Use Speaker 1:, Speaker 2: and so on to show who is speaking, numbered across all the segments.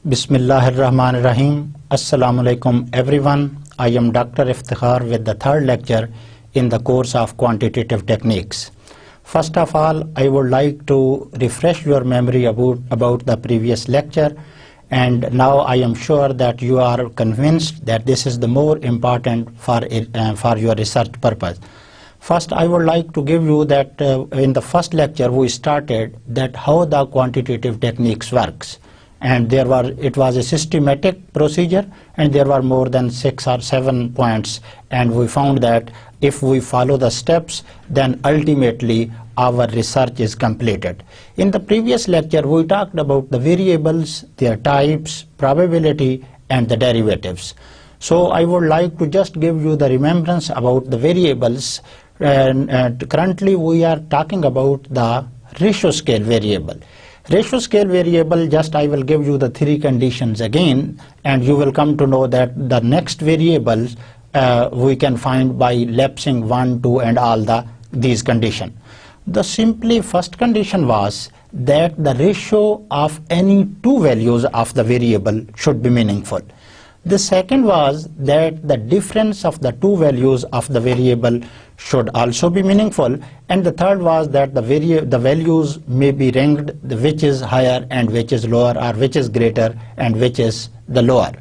Speaker 1: Bismillahirrahmanirrahim. Assalamu alaikum everyone. I am Dr. Iftikhar with the third lecture in the course of quantitative techniques. First of all, I would like to refresh your memory about the previous lecture, and now I am sure that you are convinced that this is the more important for your research purpose. First, I would like to give you that in the first lecture we started that how the quantitative techniques works. And it was a systematic procedure, and there were more than 6 or 7 points, and we found that if we follow the steps, then ultimately our research is completed. In the previous lecture we talked about the variables, their types, probability, and the derivatives. So I would like to just give you the remembrance about the variables, and currently we are talking about the ratio scale variable. Ratio scale variable, just I will give you the 3 conditions again, and you will come to know that the next variables we can find by lapsing 1, 2 and all these conditions. The simply first condition was that the ratio of any 2 values of the variable should be meaningful. The second was that the difference of the 2 values of the variable should also be meaningful, and the third was that the values may be ranked, which is higher and which is lower, or which is greater and which is the lower.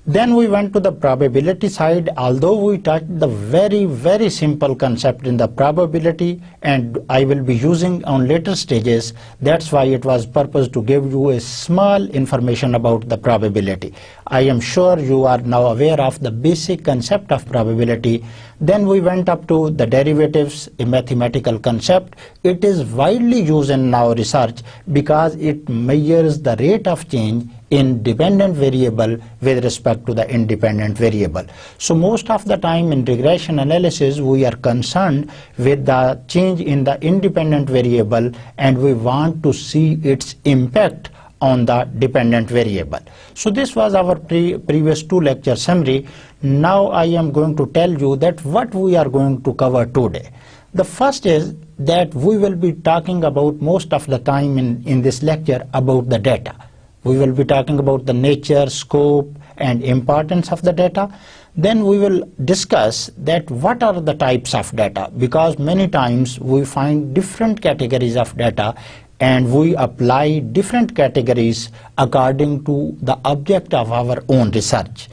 Speaker 1: Then we went to the probability side. Although we touched the very simple concept in the probability, and I will be using on later stages, that's why it was purpose to give you a small information about the probability. I am sure you are now aware of the basic concept of probability. Then we went up to the derivatives, a mathematical concept. It is widely used in now research because it measures the rate of change in dependent variable with respect to the independent variable. So most of the time in regression analysis we are concerned with the change in the independent variable, and we want to see its impact on the dependent variable. So this was our previous 2 lecture summary. Now I am going to tell you that what we are going to cover today. The first is that we will be talking about most of the time in this lecture about the data. We will be talking about the nature, scope, and importance of the data. Then we will discuss that what are the types of data, because many times we find different categories of data and we apply different categories according to the object of our own research.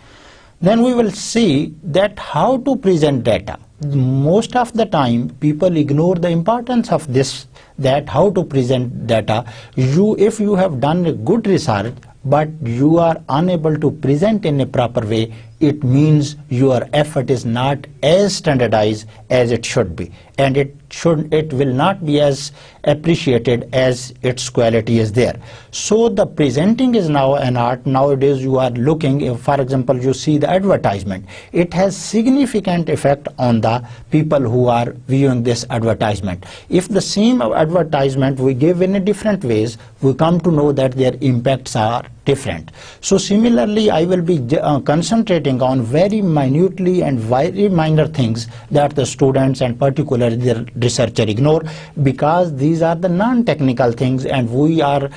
Speaker 1: Then we will see that how to present data. Most of the time people ignore the importance of this, that how to present data. If you have done a good research but you are unable to present in a proper way, it means your effort is not as standardized as it should be, and it will not be as appreciated as its quality is there. So the presenting is now an art. Nowadays you are looking, if for example you see the advertisement, it has significant effect on the people who are viewing this advertisement. If the same advertisement we give in a different ways, we come to know that their impacts are different. So similarly I will be concentrating on very minutely and very minor things that the students and particularly the researcher ignore, because these are the non-technical things, and we are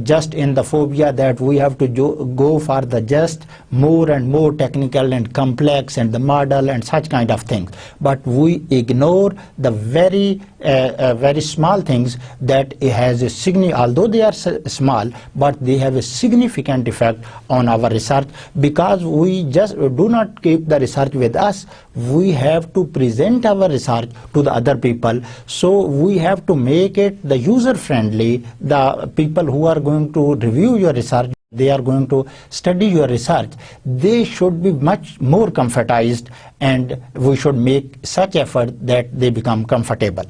Speaker 1: just in the phobia that we have to go for the just more and more technical and complex and the model and such kind of things, but we ignore the very small things that it has a although they are small, but they have a significant effect on our research, because we just do not keep the research with us. We have to present our research to the other people. So we have to make it the user friendly. The people who are going to review your research, they are going to study your research, they should be much more comfortized, and we should make such effort that they become comfortable.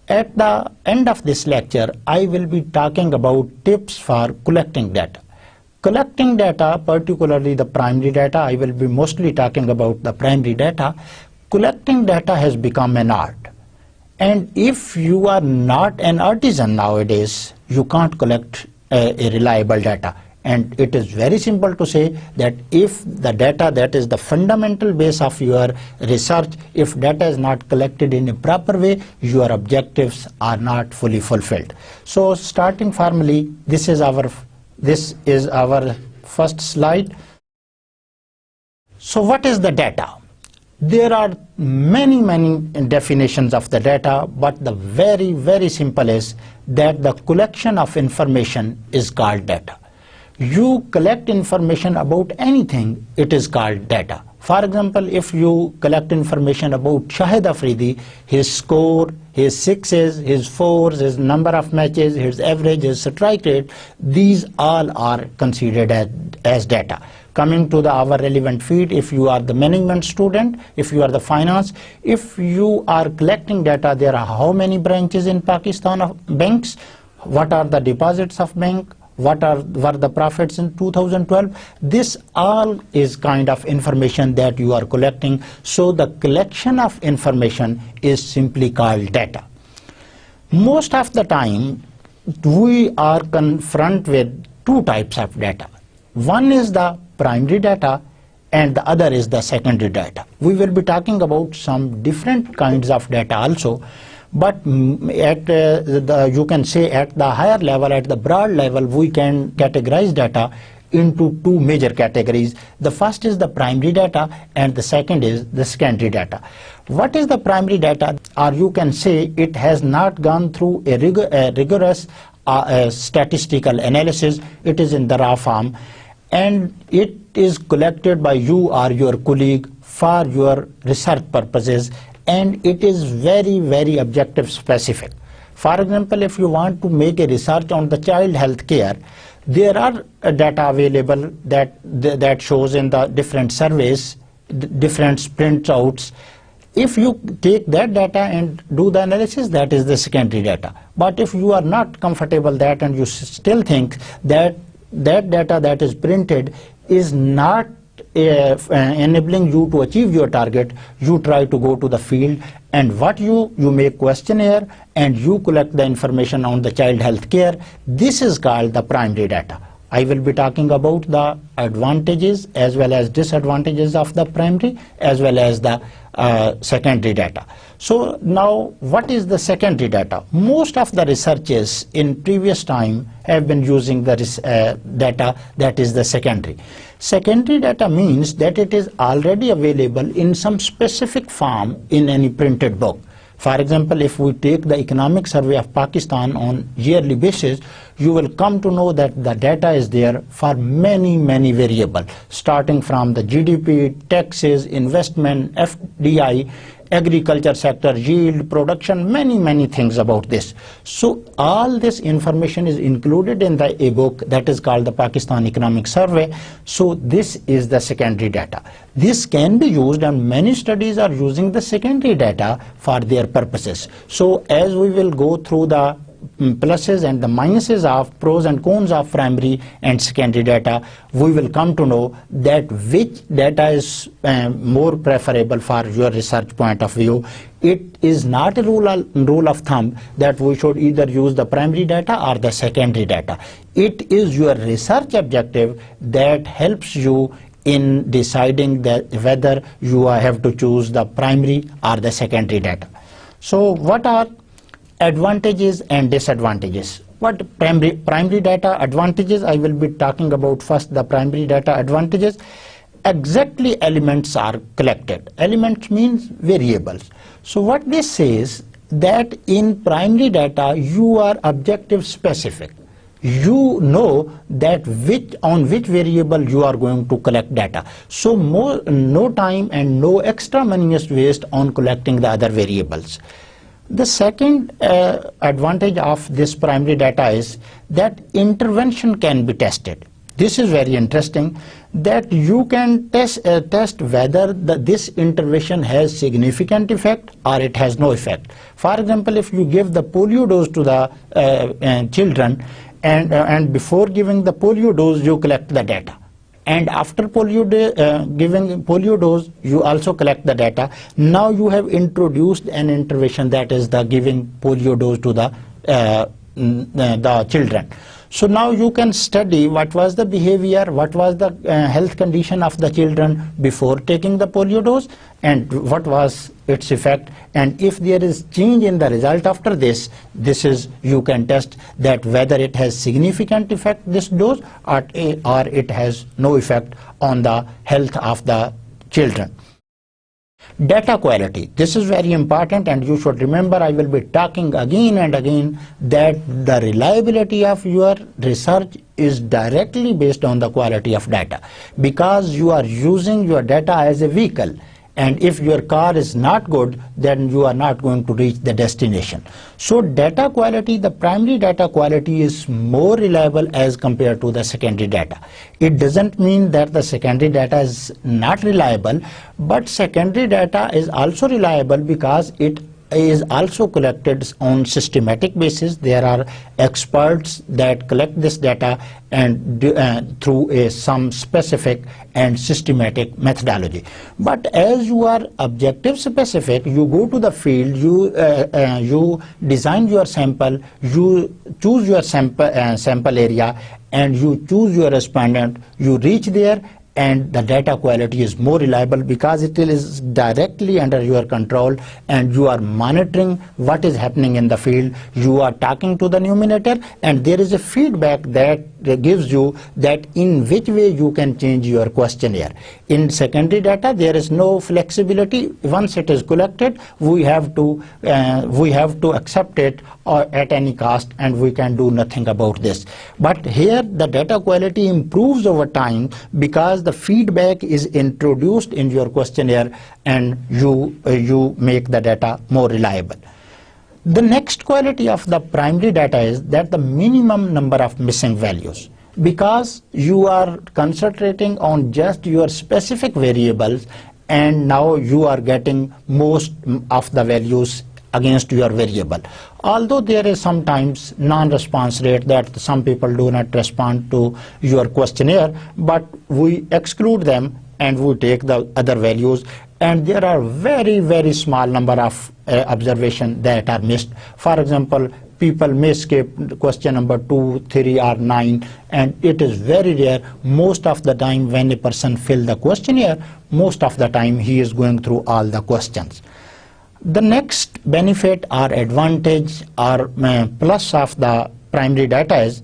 Speaker 1: At the end of this lecture, I will be talking about tips for collecting data. Collecting data, particularly the primary data, I will be mostly talking about the primary data. Collecting data has become an art. And if you are not an artisan nowadays, you can't collect a reliable data. And it is very simple to say that if the data, that is the fundamental base of your research, if data is not collected in a proper way, your objectives are not fully fulfilled. So starting formally, this is our first slide. So what is the data? There are many definitions of the data, but the very simple is that the collection of information is called data. You collect information about anything, it is called data. For example, if you collect information about Shahid Afridi, his score, his sixes, his fours, his number of matches, his average, his strike rate, these all are considered as data. Coming to our relevant field, if you are the management student, if you are the finance, if you are collecting data, there are how many branches in Pakistan of banks, what are the deposits of bank, were the profits in 2012. This all is kind of information that you are collecting. So the collection of information is simply called data. Most of the time we are confronted with two types of data. One is the primary data and the other is the secondary data. We will be talking about some different kinds of data also. But at you can say at the higher level, at the broad level, we can categorize data into two major categories. The first is the primary data and the second is the secondary data. What is the primary data? Or you can say it has not gone through a rigorous statistical analysis. It is in the raw form and it is collected by you or your colleague for your research purposes. And it is very objective specific. For example, if you want to make a research on the child health care, there are data available that shows in the different surveys, different printouts. If you take that data and do the analysis, that is the secondary data. But if you are not comfortable that and you still think that data that is printed is not enabling you to achieve your target, you try to go to the field and you make questionnaire and you collect the information on the child health care. This is called the primary data. I will be talking about the advantages as well as disadvantages of the primary as well as the secondary data. So now what is the secondary data? Most of the researchers in previous time have been using the data that is the secondary. Secondary data means that it is already available in some specific form in any printed book. For example, if we take the economic survey of Pakistan on yearly basis, you will come to know that the data is there for many variables, starting from the GDP, taxes, investment, FDI, agriculture sector, yield, production, many things about this. So all this information is included in a book that is called the Pakistan Economic Survey. So this is the secondary data. This can be used and many studies are using the secondary data for their purposes. So as we will go through the pluses and the minuses of pros and cons of primary and secondary data, we will come to know that which data is more preferable for your research point of view. It is not a rule of thumb that we should either use the primary data or the secondary data. It is your research objective that helps you in deciding that whether you have to choose the primary or the secondary data. So what are advantages and disadvantages? What primary data advantages? I will be talking about first the primary data advantages. Exactly elements are collected. Elements means variables. So what this says that in primary data you are objective specific. You know that on which variable you are going to collect data. So no time and no extra money is wasted on collecting the other variables. The second advantage of this primary data is that intervention can be tested. This is very interesting, that you can test whether this intervention has significant effect or it has no effect. For example, if you give the polio dose to the children and before giving the polio dose you collect the data. And after giving polio dose, you also collect the data. Now you have introduced an intervention, that is the giving polio dose to the children. So now you can study what was the behavior, what was the health condition of the children before taking the polio dose, and what was its effect, and if there is change in the result after this is, you can test that whether it has significant effect, this dose, or it has no effect on the health of the children. Data quality, this is very important, and you should remember, I will be talking again and again that the reliability of your research is directly based on the quality of data, because you are using your data as a vehicle, and if your car is not good, then you are not going to reach the destination. So data quality, the primary data quality is more reliable as compared to the secondary data. It doesn't mean that the secondary data is not reliable, but secondary data is also reliable because it is also collected on systematic basis. There are experts that collect this data and through some specific and systematic methodology. But as you are objective specific, you go to the field, you design your sample, you choose your sample area, and you choose your respondent, you reach there, and the data quality is more reliable because it is directly under your control, and you are monitoring what is happening in the field. You are talking to the numerator, and there is a feedback that gives you that in which way you can change your questionnaire. In secondary data, there is no flexibility. Once it is collected, we have to accept it at any cost, and we can do nothing about this. But here the data quality improves over time because the feedback is introduced in your questionnaire, and you make the data more reliable. The next quality of the primary data is that the minimum number of missing values, because you are concentrating on just your specific variables, and now you are getting most of the values against your variable. Although there is sometimes non-response rate that some people do not respond to your questionnaire, but we exclude them and we take the other values, and there are very, very small number of observations that are missed. For example, people may skip question number 2, 3 or 9, and it is very rare. Most of the time when a person fills the questionnaire, most of the time he is going through all the questions. The next benefit or advantage or plus of the primary data is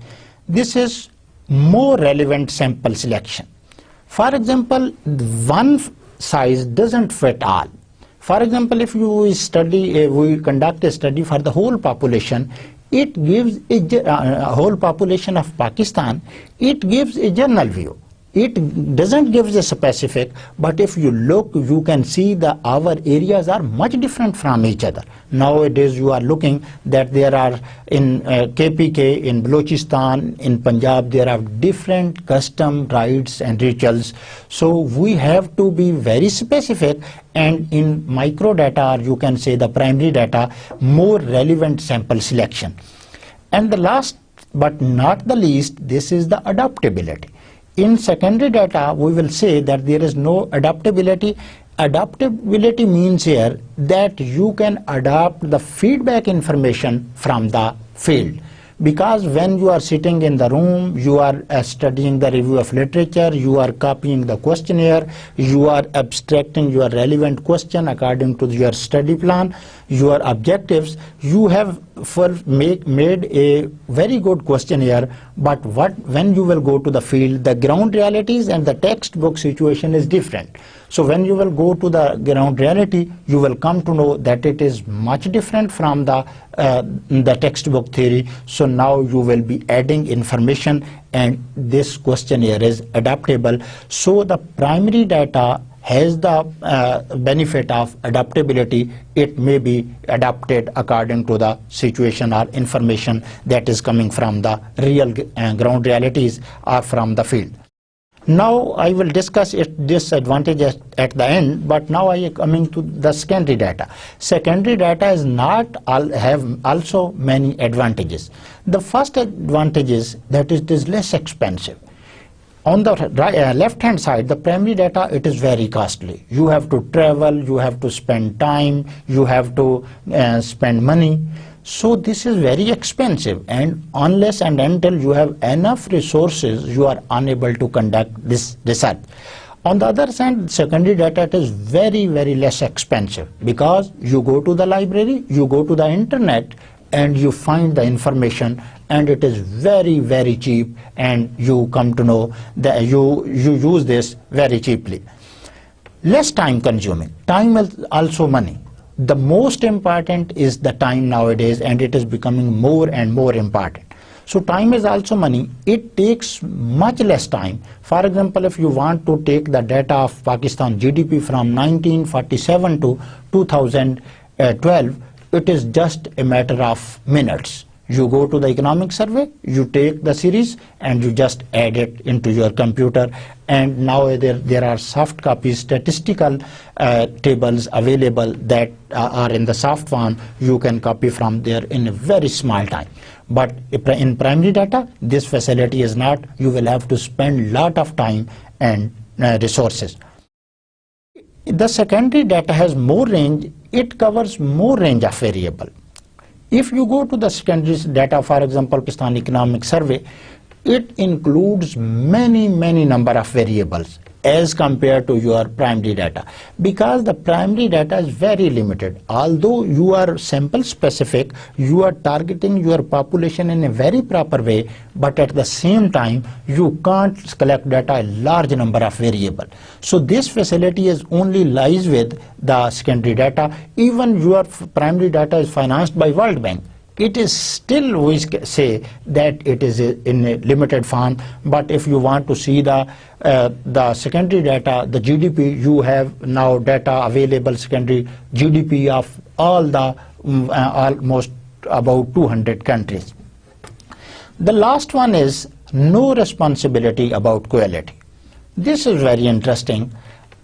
Speaker 1: this is more relevant sample selection. For example, one size doesn't fit all. For example, if you study, we conduct a study for the whole population, it gives a whole population of Pakistan, it gives a general view. It doesn't give a specific, but if you look, you can see that our areas are much different from each other. Nowadays, you are looking that there are in KPK, in Balochistan, in Punjab, there are different custom rites and rituals. So we have to be very specific, and in micro data, or you can say the primary data, more relevant sample selection. And the last but not the least, this is the adaptability. In secondary data, we will say that there is no adaptability. Adaptability means here that you can adapt the feedback information from the field. Because when you are sitting in the room, you are studying the review of literature, you are copying the questionnaire, you are abstracting your relevant question according to your study plan, your objectives, you have made a very good questionnaire, but when you will go to the field, the ground realities and the textbook situation is different. So when you will go to the ground reality, you will come to know that it is much different from the textbook theory. So now you will be adding information, and this questionnaire is adaptable. So the primary data has the benefit of adaptability. It may be adapted according to the situation or information that is coming from the real ground realities or from the field. Now I will discuss this advantage at the end, but now I am coming to the secondary data. Secondary data is have also many advantages. The first advantage is that it is less expensive. On the left hand side, the primary data, it is very costly. You have to travel, you have to spend time, you have to spend money. So this is very expensive, and unless and until you have enough resources, you are unable to conduct this research. On the other hand, secondary data, it is very, very less expensive, because you go to the library, you go to the internet, and you find the information, and it is very, very cheap, and you come to know that you use this very cheaply. Less time consuming. Time is also money. The most important is the time nowadays, and it is becoming more and more important. So time is also money. It takes much less time. For example, if you want to take the data of Pakistan GDP from 1947 to 2012, it is just a matter of minutes. You go to the economic survey, you take the series, and you just add it into your computer. And now there are soft copies, statistical tables available that are in the soft form. You can copy from there in a very small time. But in primary data, this facility is not. You will have to spend lot of time and resources. The secondary data has more range. It covers more range of variable. If you go to the secondary data, for example, Pakistan Economic Survey, it includes many number of variables as compared to your primary data, because the primary data is very limited. Although you are sample specific, you are targeting your population in a very proper way, but at the same time you can't collect data a large number of variables. So this facility is only lies with the secondary data. Even your primary data is financed by World Bank. It is still, we say that it is in a limited form. But if you want to see the secondary data, the GDP, you have now data available, secondary GDP of all the almost about 200 countries. The last one is no responsibility about quality. This is very interesting.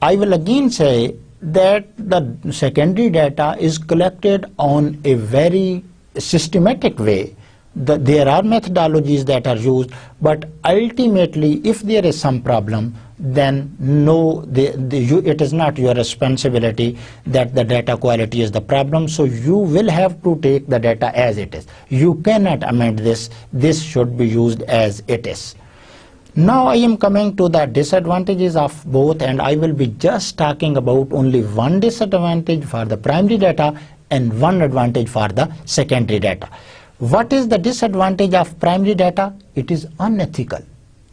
Speaker 1: I will again say that the secondary data is collected on a very systematic way. There are methodologies that are used, but ultimately if there is some problem, then no, it is not your responsibility that the data quality is the problem. So you will have to take the data as it is. You cannot amend this. This should be used as it is. Now I am coming to the disadvantages of both, and I will be just talking about only one disadvantage for the primary data and one advantage for the secondary data. What is the disadvantage of primary data? It is unethical.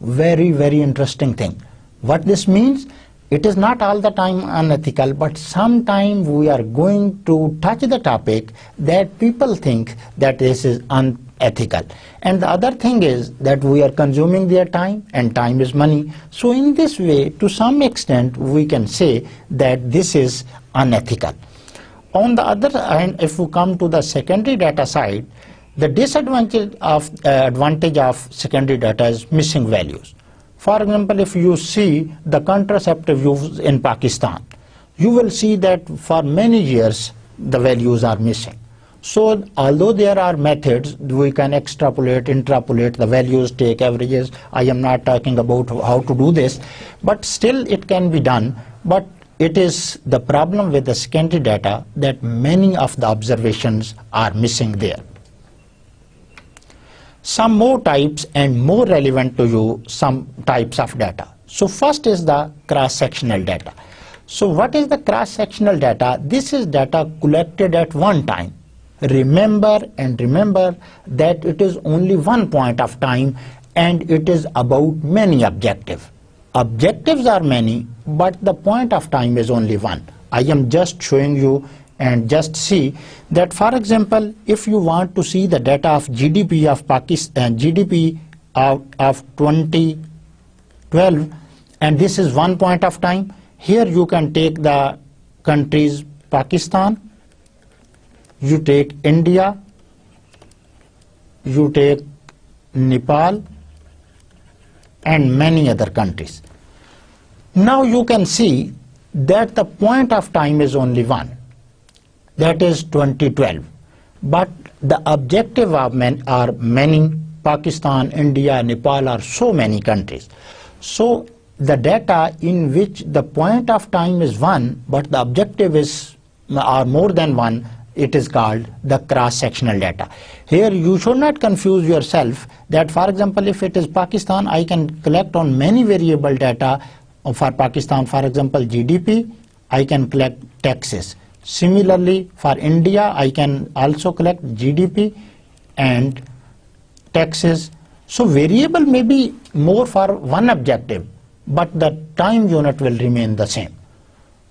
Speaker 1: Very interesting thing. What this means? It is not all the time unethical, but sometimes we are going to touch the topic that people think that this is unethical. And the other thing is that we are consuming their time, and time is money. So in this way, to some extent, we can say that this is unethical. On the other hand, if we come to the secondary data side, the disadvantage of advantage of secondary data is missing values. For example, if you see the contraceptive use in Pakistan, you will see that for many years the values are missing. So although there are methods, we can extrapolate, interpolate the values, take averages. I am not talking about how to do this, but still it can be done. But it is the problem with the secondary data that many of the observations are missing there. Some more types and more relevant to you, some types of data. So first is the cross-sectional data. So what is the cross-sectional data? This is data collected at one time. Remember that it is only one point of time, and it is about many objectives. Objectives are many, but the point of time is only one. I am just showing you, and just see that, for example, if you want to see the data of GDP of Pakistan, GDP of 2012, and this is one point of time, here you can take the countries Pakistan, you take India, you take Nepal, and many other countries. Now you can see that the point of time is only one, that is 2012. But the objective are many. Pakistan, India, Nepal are so many countries. So the data in which the point of time is one, but the objective are more than one, it is called the cross-sectional data. Here you should not confuse yourself that, for example, if it is Pakistan, I can collect on many variable data for Pakistan. For example, GDP, I can collect taxes. Similarly, for India, I can also collect GDP and taxes. So variable may be more for one objective, but the time unit will remain the same.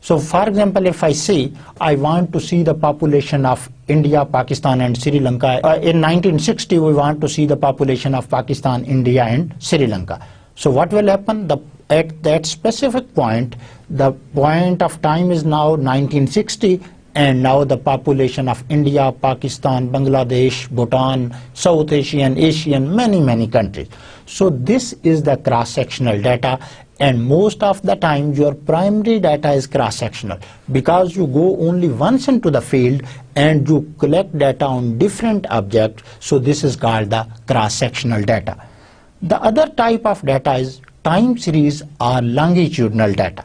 Speaker 1: So for example, if I say I want to see the population of India, Pakistan and Sri Lanka, in 1960 we want to see the population of Pakistan, India and Sri Lanka. So what will happen? At that specific point, the point of time is now 1960, and now the population of India, Pakistan, Bangladesh, Bhutan, South Asian, many countries. So this is the cross-sectional data, and most of the time your primary data is cross-sectional because you go only once into the field and you collect data on different objects. So this is called the cross-sectional data. The other type of data is time series or longitudinal data.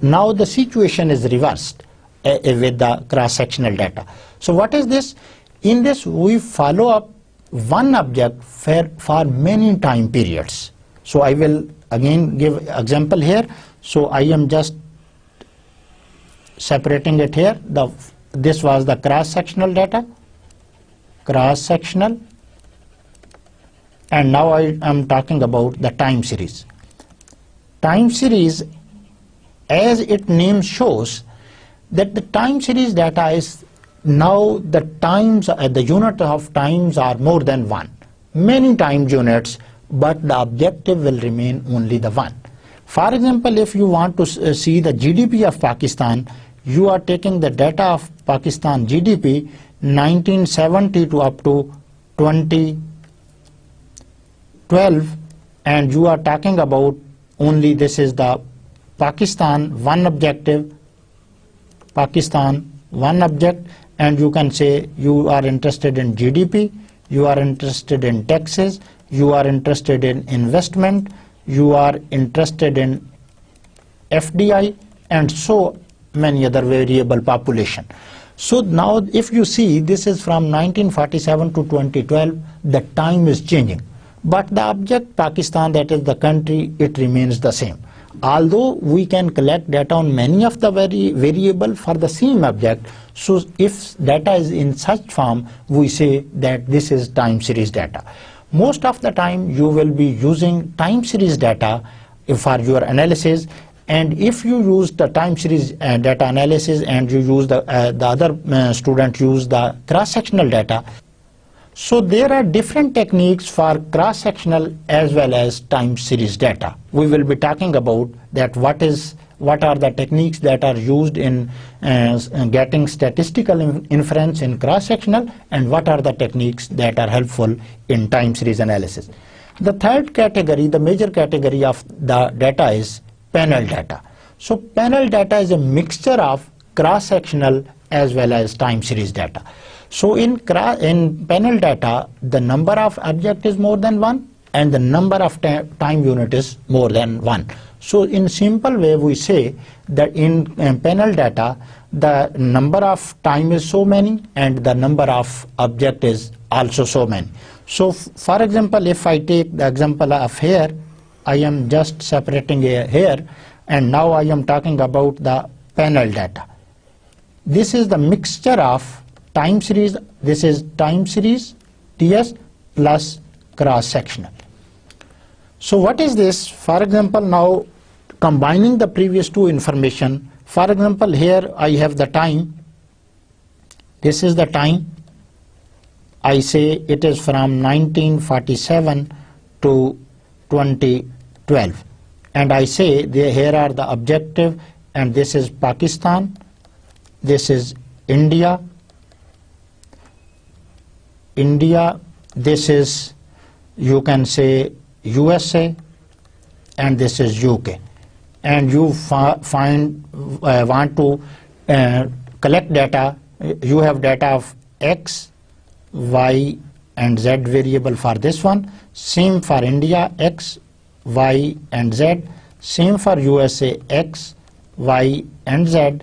Speaker 1: Now the situation is reversed with the cross-sectional data. So what is this? In this we follow up one object for many time periods. So I will again give example here. So I am just separating it here. This was the cross-sectional data, cross-sectional, and now I am talking about the time series. Time series, as its name shows, that the time series data is now the times, the unit of times are more than one, many time units, but the objective will remain only the one. For example, if you want to see the GDP of Pakistan, you are taking the data of Pakistan GDP 1970 to up to 2012, and you are talking about only this is the Pakistan one objective, Pakistan one object, and you can say you are interested in GDP, you are interested in taxes, you are interested in investment, you are interested in FDI, and so many other variable population. So now if you see, this is from 1947 to 2012, the time is changing, but the object Pakistan, that is the country, it remains the same. Although we can collect data on many of the variable for the same object, so if data is in such form, we say that this is time series data. Most of the time you will be using time series data for your analysis, and if you use the time series data analysis and you use the other student use the cross-sectional data, so there are different techniques for cross-sectional as well as time series data. We will be talking about that what are the techniques that are used in getting statistical inference in cross-sectional, and what are the techniques that are helpful in time series analysis. The third category, the major category of the data is panel data. So panel data is a mixture of cross-sectional as well as time series data. So in panel data, the number of object is more than one and the number of time unit is more than one. So in simple way we say that in panel data, the number of time is so many and the number of object is also so many. So for example, if I take the example of here, I am just separating here, and now I am talking about the panel data. This is the mixture of time series, this is time series TS plus cross-sectional. So what is this? For example, now combining the previous two information, for example here I have the time, this is the time, I say it is from 1947 to 2012, and I say here are the objective, and this is Pakistan, this is India, this is, you can say, USA, and this is UK, and you want to collect data. You have data of X, Y and Z variable for this one, same for India, X, Y and Z, same for USA, X, Y and Z,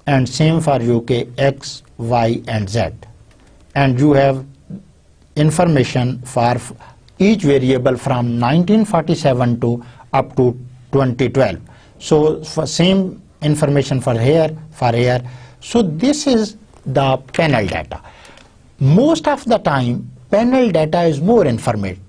Speaker 1: and same for UK, X, Y, and Z. And you have information for each variable from 1947 to up to 2012. So for same information for here, for here. So this is the panel data. Most of the time, panel data is more informative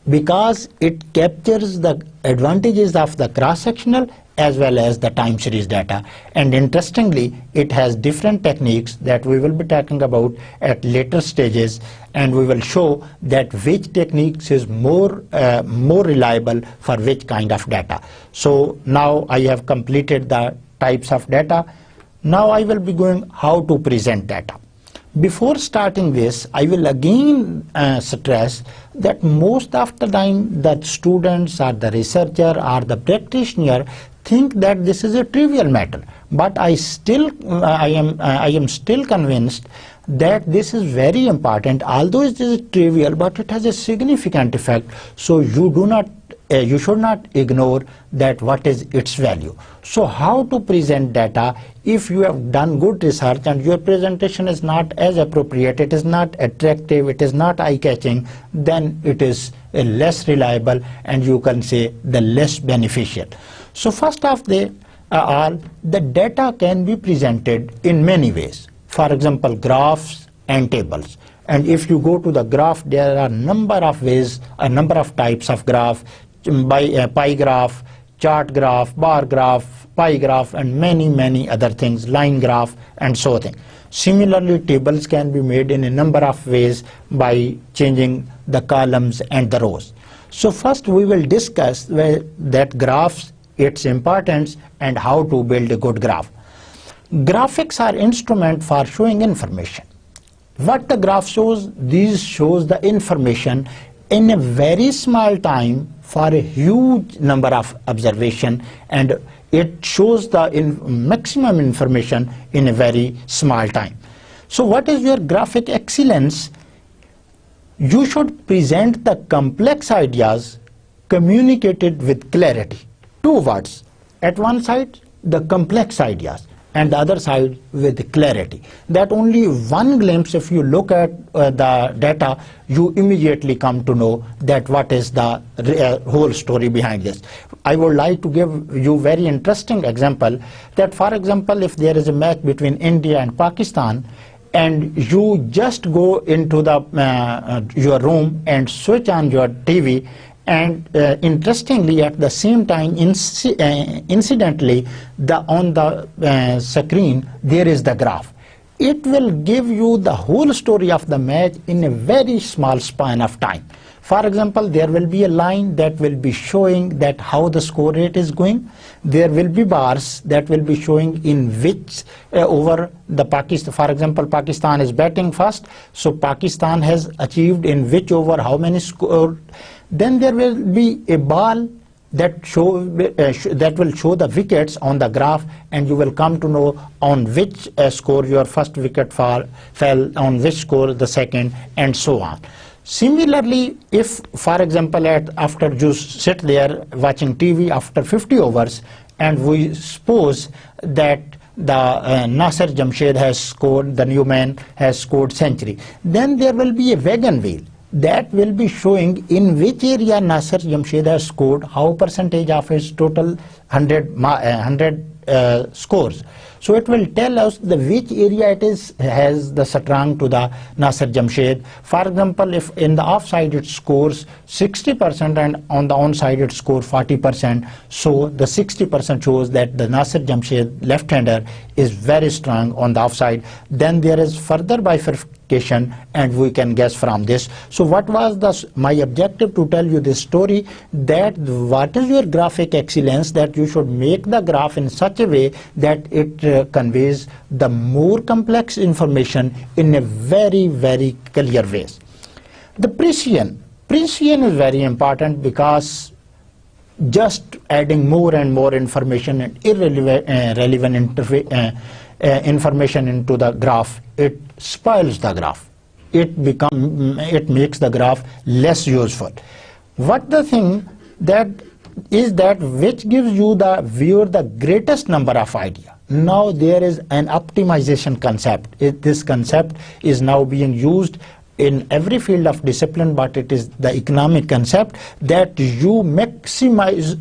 Speaker 1: because it captures the advantages of the cross-sectional as well as the time series data. And interestingly, it has different techniques that we will be talking about at later stages, and we will show that which techniques is more reliable for which kind of data. So now I have completed the types of data. Now I will be going how to present data. Before starting this, I will again stress that most of the time the students or the researcher or the practitioner think that this is a trivial matter, but I am still convinced that this is very important. Although it is trivial, but it has a significant effect. So you should not ignore that what is its value. So how to present data? If you have done good research and your presentation is not as appropriate, it is not attractive, it is not eye-catching, then it is less reliable and you can say the less beneficial. So first of all, the data can be presented in many ways. For example, graphs and tables. And if you go to the graph, there are a number of ways, a number of types of graph, by pie graph, chart graph, bar graph, pie graph, and many other things, line graph, and so on. Similarly, tables can be made in a number of ways by changing the columns and the rows. So first we will discuss that graphs, its importance, and how to build a good graph. Graphics are instrument for showing information. What the graph shows, these shows the information in a very small time for a huge number of observation, and it shows the maximum information in a very small time. So what is your graphic excellence? You should present the complex ideas communicated with clarity. Two words. At one side, the complex ideas, and the other side with clarity. That only one glimpse, if you look at the data, you immediately come to know that what is the whole story behind this. I would like to give you very interesting example that, for example, if there is a match between India and Pakistan, and you just go into the your room and switch on your TV, and interestingly, at the same time, incidentally, on the screen, there is the graph. It will give you the whole story of the match in a very small span of time. For example, there will be a line that will be showing that how the score rate is going. There will be bars that will be showing in which over the Pakistan. For example, Pakistan is batting first, so Pakistan has achieved in which over how many score. Then there will be a ball that will show the wickets on the graph, and you will come to know on which score your first wicket fell, on which score the second, and so on. Similarly, if, for example, after you sit there watching TV after 50 overs, and we suppose that the Nasser Jamshed has scored, the new man has scored century, then there will be a wagon wheel that will be showing in which area Nasser Jamshed has scored, how percentage of his total 100 scores. So it will tell us which area it is has the strong to the Nasser Jamshed. For example, if in the offside it scores 60% and on the onside it scores 40%, so the 60% shows that the Nasser Jamshed left-hander is very strong on the offside. Then there is further bifurcation, and we can guess from this. So what was my objective to tell you this story, that what is your graphic excellence, that you should make the graph in such a way that it conveys the more complex information in a very clear way. The precision is very important, because just adding more and more information and irrelevant information into the graph, it spoils the graph. It makes the graph less useful. What the thing that is that which gives you the viewer the greatest number of idea. now there is an optimization concept. This concept is now being used in every field of discipline, but it is the economic concept that you maximally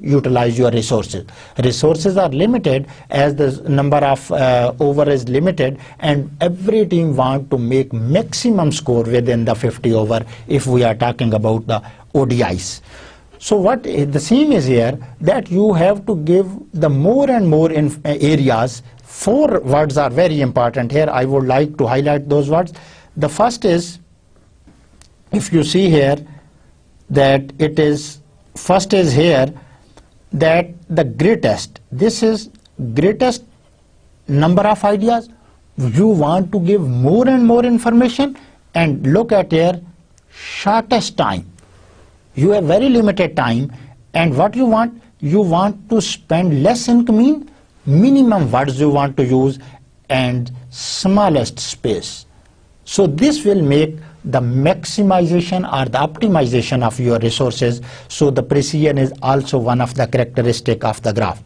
Speaker 1: utilize your resources. Resources are limited as the number of over is limited, and every team want to make maximum score within the 50 over if we are talking about the ODIs. So what the same is here, that you have to give the more and more in areas. 4 words are very important here. I would like to highlight those words. The first is, if you see here, that it is, first is here, that the greatest, this is greatest number of ideas. You want to give more and more information, and look at here, shortest time. You have very limited time, and what you want to spend less in minimum words you want to use, and smallest space. So this will make the maximization or the optimization of your resources. So the precision is also one of the characteristic of the graph.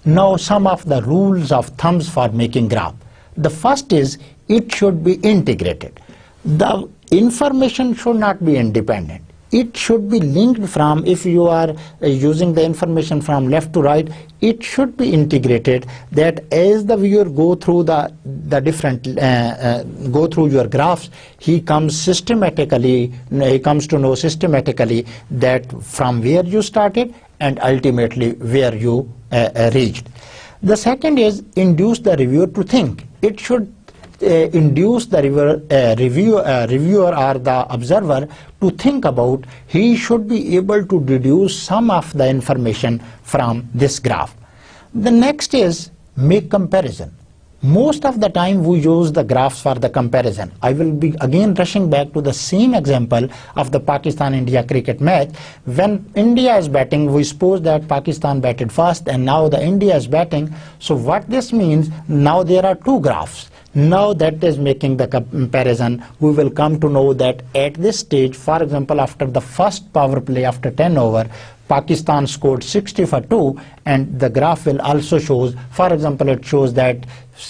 Speaker 1: Now some of the rules of thumbs for making graph. The first is, it should be integrated. The information should not be independent. It should be linked from, if you are using the information from left to right, it should be integrated, that as the viewer go through the different, go through your graphs, he comes systematically, he comes to know systematically that from where you started and ultimately where you reached. The second is, induce the reviewer to think. It should induce the reviewer or the observer to think about, he should be able to deduce some of the information from this graph. The next is, make comparison. Most of the time we use the graphs for the comparison. I will be again rushing back to the same example of the Pakistan-India cricket match. When India is batting, we suppose that Pakistan batted first and now the India is batting. So what this means, now there are 2 graphs. Now that is making the comparison. We will come to know that at this stage, for example, after the first power play after 10 over, Pakistan scored 60 for 2, and the graph will also shows, for example, it shows that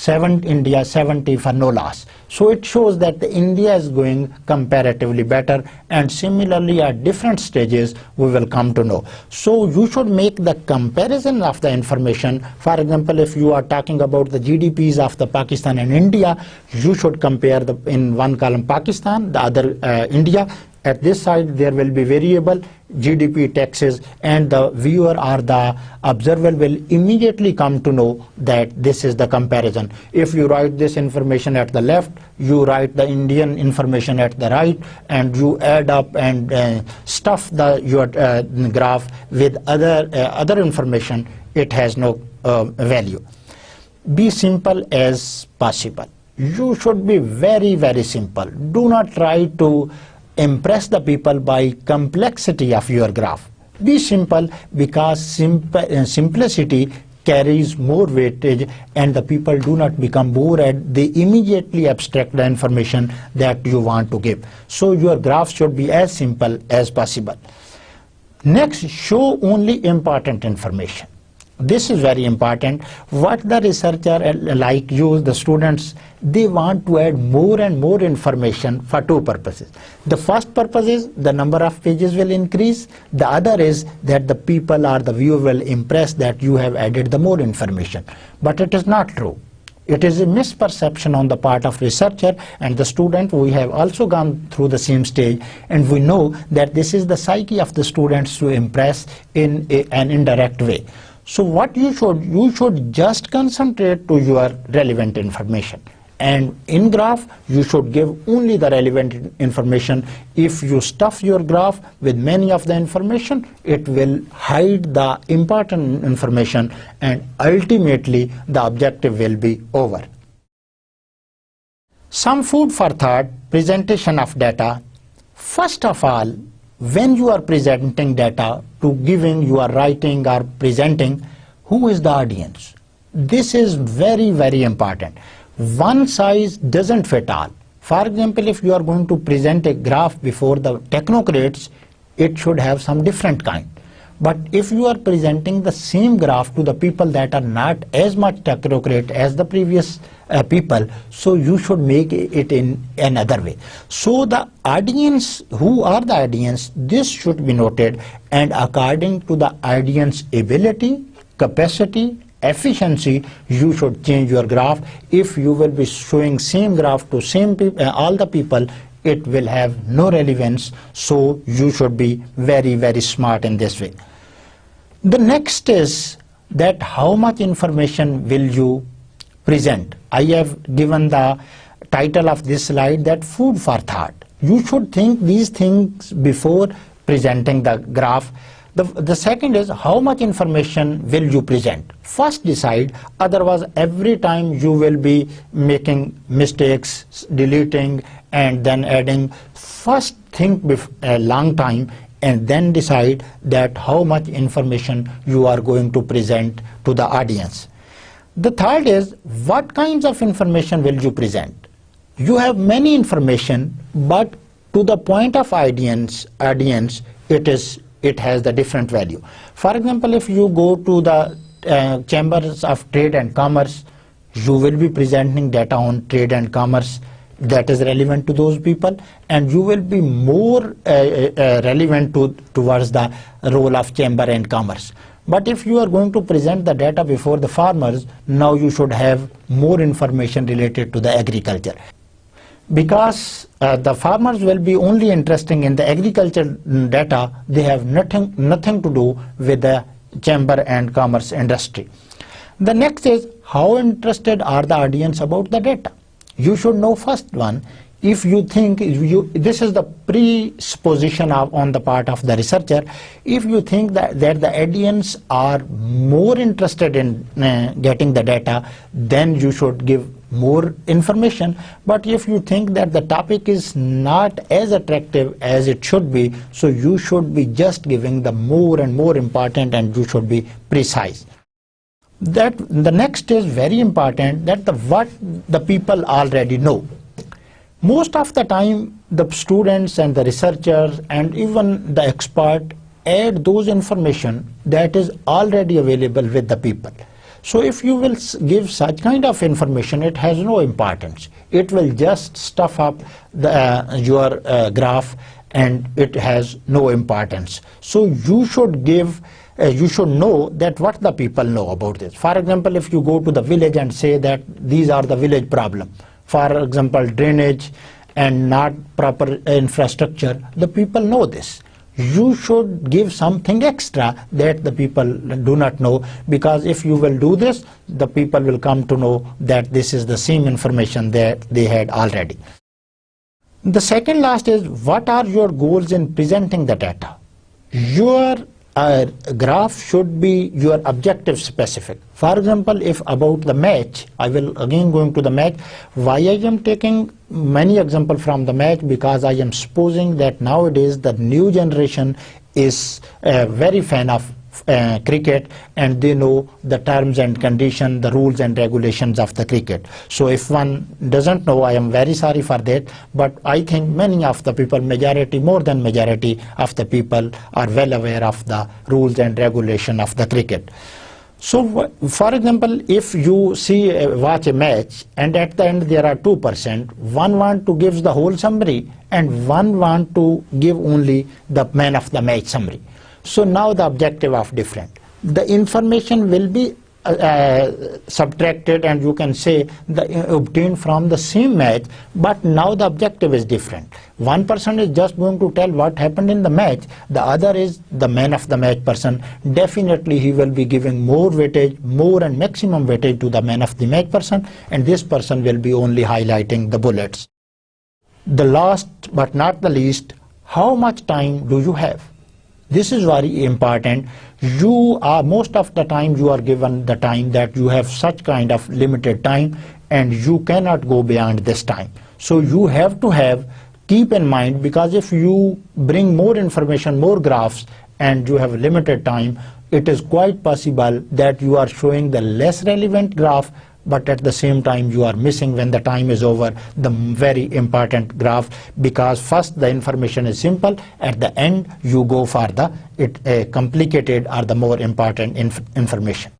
Speaker 1: India 70 for no loss. So it shows that the India is going comparatively better, and similarly at different stages we will come to know. So you should make the comparison of the information. For example, if you are talking about the GDPs of the Pakistan and India, you should compare in one column Pakistan, the other India. At this side there will be variable GDP taxes, and the viewer or the observer will immediately come to know that this is the comparison. If you write this information at the left, you write the Indian information at the right, and you add up and stuff your graph with other information, it has no value. Be simple as possible. You should be very, very simple. Do not try to impress the people by complexity of your graph. Be simple, because simplicity carries more weightage, and the people do not become bored. They immediately abstract the information that you want to give. So your graph should be as simple as possible. Next, show only important information. This is very important. What the researcher like you, the students, they want to add more and more information for 2 purposes. The first purpose is the number of pages will increase. The other is that the people or the viewer will impress that you have added the more information. But it is not true. It is a misperception on the part of researcher and the student. We have also gone through the same stage, and we know that this is the psyche of the students to impress in an indirect way. So what you should just concentrate to your relevant information. And in graph, you should give only the relevant information. If you stuff your graph with many of the information, it will hide the important information, and ultimately the objective will be over. Some food for thought, presentation of data. First of all, when you are presenting data to giving, you are writing or presenting, who is the audience? This is very, very important. One size doesn't fit all. For example, if you are going to present a graph before the technocrats, it should have some different kind. But if you are presenting the same graph to the people that are not as much technocrat as the previous people, so you should make it in another way. So the audience, who are the audience, this should be noted, and according to the audience ability, capacity, efficiency, you should change your graph. If you will be showing same graph to same people, all the people, it will have no relevance. So you should be very, very smart in this way. The next is that how much information will you present. I have given the title of this slide that food for thought. You should think these things before presenting the graph. The second is how much information will you present. First decide, otherwise every time you will be making mistakes, deleting and then adding. First think a long time and then decide that how much information you are going to present to the audience. The third is what kinds of information will you present. You have many information, but to the point of audience it has the different value. For example, if you go to the chambers of trade and commerce, you will be presenting data on trade and commerce that is relevant to those people, and you will be more relevant towards the role of chamber and commerce. But if you are going to present the data before the farmers, now you should have more information related to the agriculture. Because the farmers will be only interested in the agriculture data, they have nothing to do with the chamber and commerce industry. The next is how interested are the audience about the data. You should know first one. If you think this is the presupposition on the part of the researcher, if you think that the audience are more interested in getting the data, then you should give more information. But if you think that the topic is not as attractive as it should be, so you should be just giving the more and more important, and you should be precise. That the next is very important, that what the people already know. Most of the time the students and the researchers and even the expert add those information that is already available with the people. So if you will give such kind of information, it has no importance. It will just stuff up your graph, and it has no importance. So you should give you should know that what the people know about this. For example, if you go to the village and say that these are the village problem, for example drainage and not proper infrastructure, the people know this. You should give something extra that the people do not know, because if you will do this, the people will come to know that this is the same information that they had already. The second last is what are your goals in presenting the data. Your graph should be your objective specific. For example, if about the match, I will again going to the match. Why I am taking many examples from the match? Because I am supposing that nowadays the new generation is very fan of cricket, and they know the terms and conditions, the rules and regulations of the cricket. So if one doesn't know, I am very sorry for that, but I think many of the people, majority, more than majority of the people are well aware of the rules and regulation of the cricket. So for example, if you watch a match and at the end there are 2%, one want to give the whole summary and one want to give only the man of the match summary. So now the objective of different. The information will be subtracted, and you can say obtained from the same match, but now the objective is different. One person is just going to tell what happened in the match, the other is the man of the match person. Definitely he will be giving more weightage, more and maximum weightage to the man of the match person, and this person will be only highlighting the bullets. The last but not the least, how much time do you have? This is very important. You are most of the time you are given the time that you have such kind of limited time, and you cannot go beyond this time. So you have to keep in mind, because if you bring more information, more graphs, and you have limited time, it is quite possible that you are showing the less relevant graph, but at the same time you are missing when the time is over the very important graph, because first the information is simple, at the end you go for the complicated or the more important information.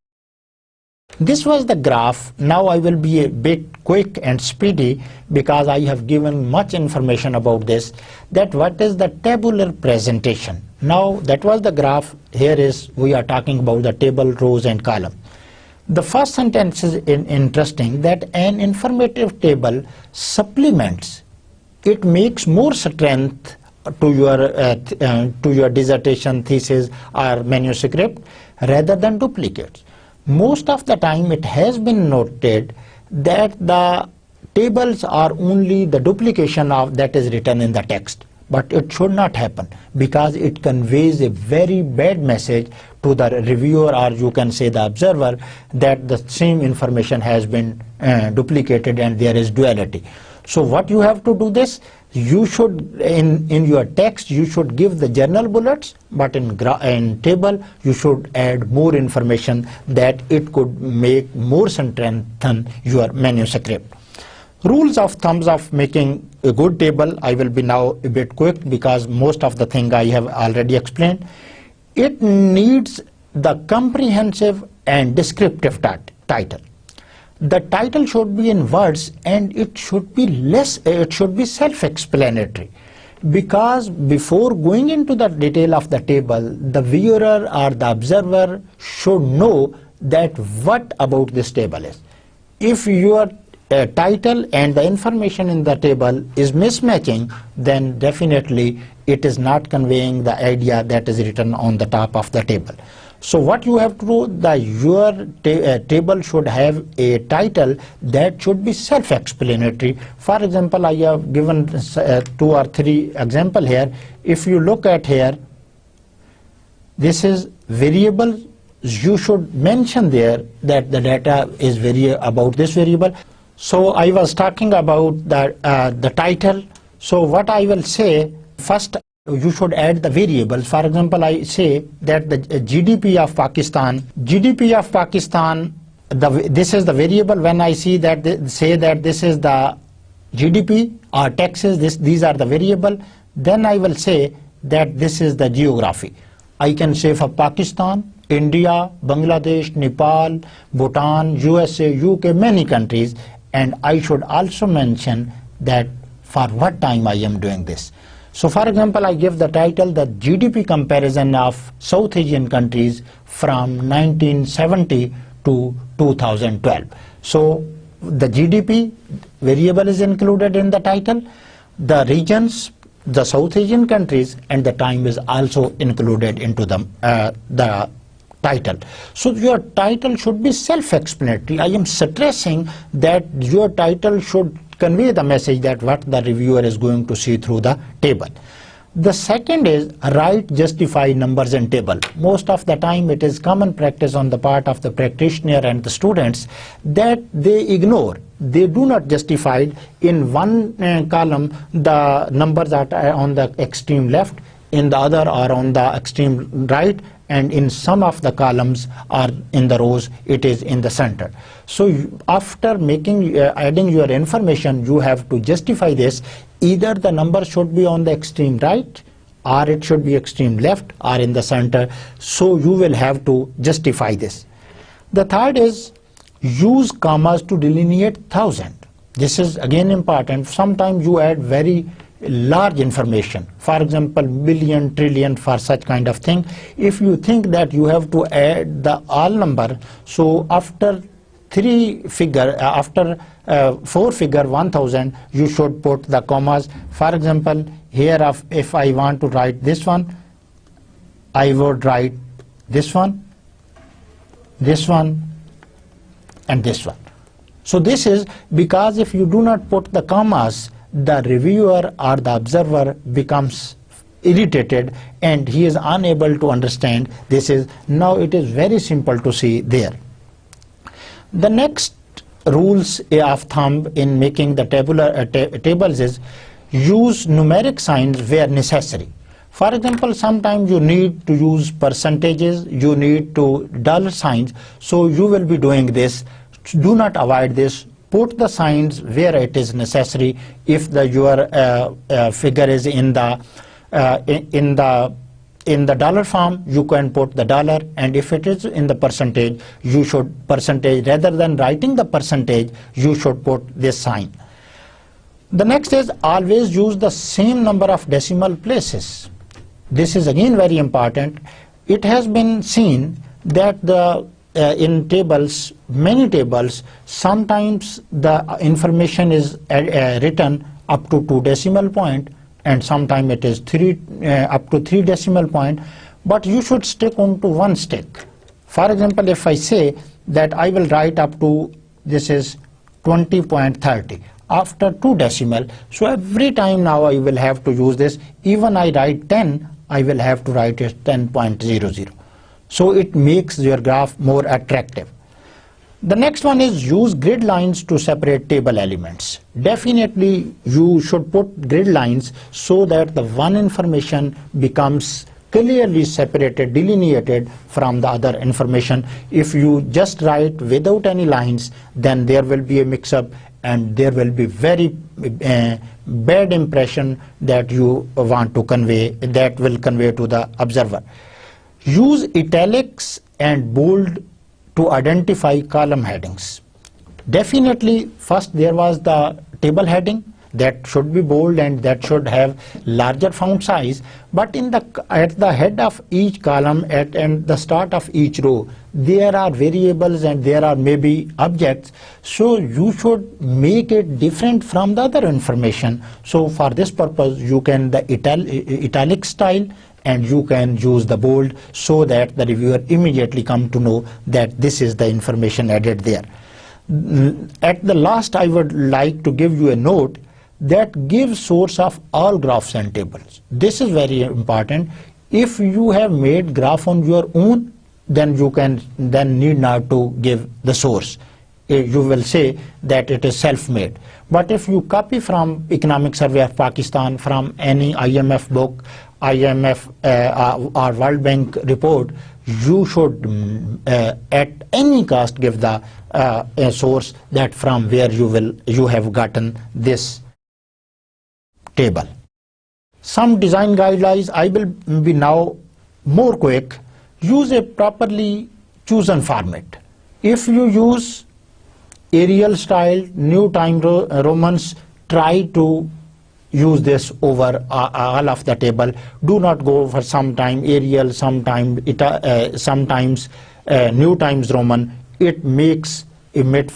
Speaker 1: This was the graph. Now I will be a bit quick and speedy because I have given much information about this, that what is the tabular presentation. Now that was the graph. Here is, we are talking about the table, rows and column. The first sentence is interesting, that an informative table supplements, it makes more strength to your dissertation, thesis or manuscript rather than duplicates. Most of the time it has been noted that the tables are only the duplication of that is written in the text, but it should not happen because it conveys a very bad message to the reviewer, or you can say the observer, that the same information has been duplicated and there is duality. So what you have to do this, you should in your text you should give the general bullets, but in table you should add more information that it could make more strengthen your manuscript. Rules of thumbs of making a good table. I will be now a bit quick because most of the thing I have already explained. It needs the comprehensive and descriptive title. The title should be in words and it should be self-explanatory, because before going into the detail of the table, the viewer or the observer should know that what about this table is. If your title and the information in the table is mismatching, then definitely it is not conveying the idea that is written on the top of the table. So what you have to do, your table should have a title that should be self-explanatory. For example, I have given 2 or 3 examples here. If you look at here, this is variable. You should mention there that the data is about this variable. So I was talking about the title. So what I will say, first you should add the variables. For example, I say that the GDP of Pakistan, this is the variable. When I see that say that this is the GDP or taxes, these are the variable, then I will say that this is the geography. I can say for Pakistan, India, Bangladesh, Nepal, Bhutan, USA, UK, many countries, and I should also mention that for what time I am doing this. So for example, I give the title, the GDP comparison of South Asian countries from 1970 to 2012. So the GDP variable is included in the title, the regions, the South Asian countries, and the time is also included into the title. So your title should be self-explanatory. I am stressing that your title should convey the message that what the reviewer is going to see through the table. The second is write justify numbers in table. Most of the time it is common practice on the part of the practitioner and the students that they ignore. They do not justify in one column the numbers that are on the extreme left, in the other are on the extreme right, and in some of the columns or in the rows it is in the center. So after adding your information, you have to justify this. Either the number should be on the extreme right, or it should be extreme left, or in the center. So you will have to justify this. The third is use commas to delineate thousand. This is again important. Sometimes you add very large information, for example billion, trillion, for such kind of thing. If you think that you have to add the all number, so after 4 figure 1000, you should put the commas. For example, here if I want to write this one, I would write this one, and this one. So this is because if you do not put the commas, the reviewer or the observer becomes irritated and he is unable to understand this is. Now it is very simple to see there. The next rules of thumb in making the tables is use numeric signs where necessary. For example, sometimes you need to use percentages, you need to dollar signs, so you will be doing this do not avoid this. Put the signs where it is necessary. If your figure is in the dollar form, you can put the dollar, and if it is in the percentage, you should percentage, rather than writing the percentage, you should put this sign. The next is always use the same number of decimal places. This is again very important. It has been seen that in tables, many tables, sometimes the information is written up to 2 decimal point, and sometimes it is up to 3 decimal point, but you should stick on to one stick. For example, if I say that I will write up to, this is 20.30 after 2 decimal, so every time now I will have to use this. Even I write 10, I will have to write it 10.00. So it makes your graph more attractive. The next one is use grid lines to separate table elements. Definitely you should put grid lines so that the one information becomes clearly separated, delineated from the other information. If you just write without any lines, then there will be a mix-up and there will be very bad impression that you want to convey, that will convey to the observer. Use italics and bold to identify column headings. Definitely, first there was the table heading that should be bold and that should have larger font size, but at the head of each column and the start of each row, there are variables and there are maybe objects, so you should make it different from the other information. So for this purpose, you can the italic style, and you can use the bold, so that the reviewer immediately come to know that this is the information added there. At the last, I would like to give you a note that gives source of all graphs and tables. This is very important. If you have made graph on your own, then you can need not to give the source. You will say that it is self-made. But if you copy from Economic Survey of Pakistan, from any IMF book, IMF or World Bank report, you should at any cost give the source that from where you have gotten this table. Some design guidelines, I will be now more quick. Use a properly chosen format. If you use Arial style, New Time Romans, try to use this over all of the table. Do not go for sometime Arial, sometimes New Times Roman. It makes a bit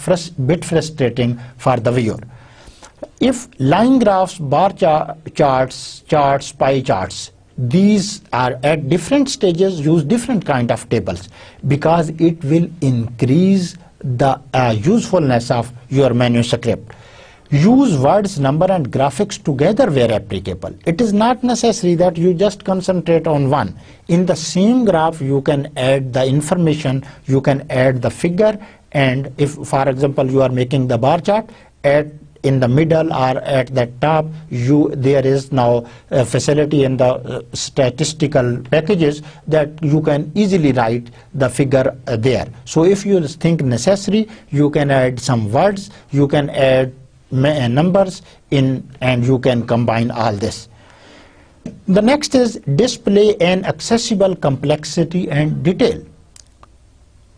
Speaker 1: frustrating for the viewer. If line graphs, bar charts, pie charts, these are at different stages, use different kind of tables, because it will increase the usefulness of your manuscript. Use words, number and graphics together where applicable. It is not necessary that you just concentrate on one. In the same graph, you can add the information, you can add the figure, and if, for example, you are making the bar chart, in the middle or at the top, there is now a facility in the statistical packages that you can easily write the figure there. So if you think necessary, you can add some words, you can add numbers in, and you can combine all this. The next is display an accessible complexity and detail.